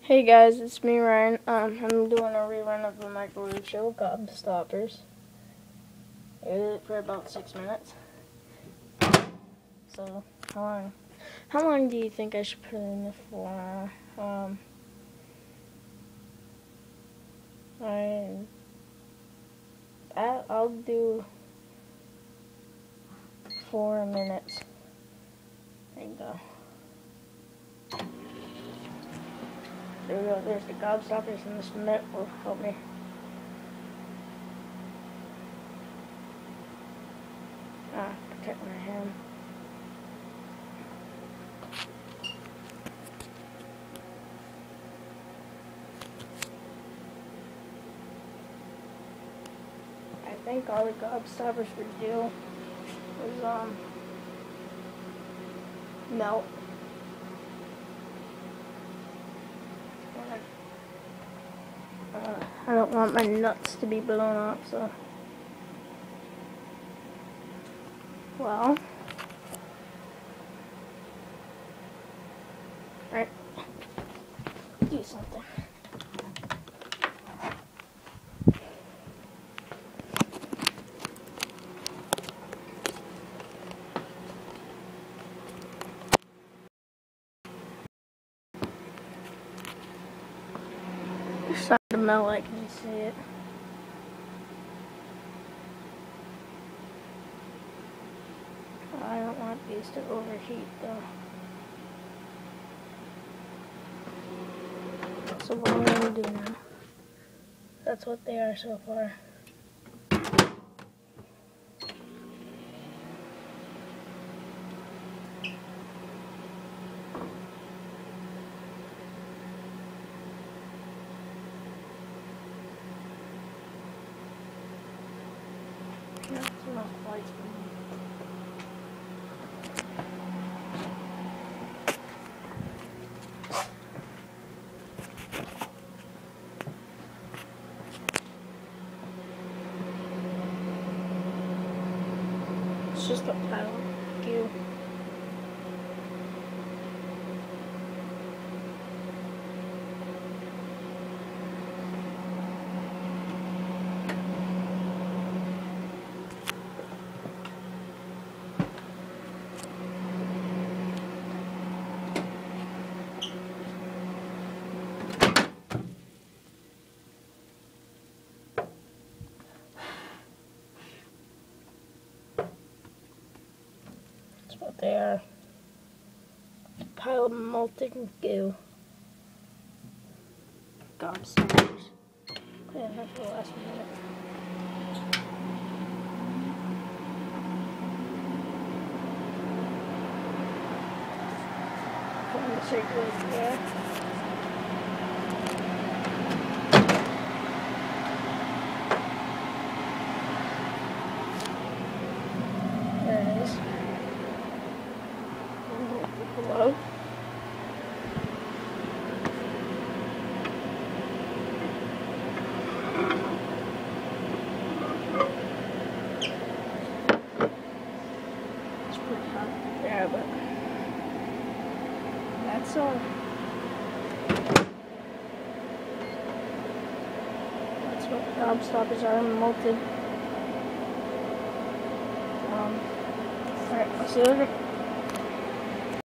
Hey guys, it's me Ryan. I'm doing a rerun of the microwave show, Gobstopers. I did it for about 6 minutes. So, how long do you think I should put in it for? I'll do 4 minutes. There you go. There we go, there's the gobstoppers, and this mitt will help me. Protect my hand. I think all the gobstoppers would do is melt. I don't want my nuts to be blown up, so. Well. Alright. Do something. It's starting to melt, I can see it. I don't want these to overheat though. So what I'm going to do now, that's what they are so far. That's not quite It's just a pile of goo. That's what they are. A pile of molten goo. Gobstoppers. Yeah, that's the last minute. Put in the circulating air. There it is. Below. It's pretty hot there, but that's all. That's what gobstoppers are, molten. Alright, I'll see you later.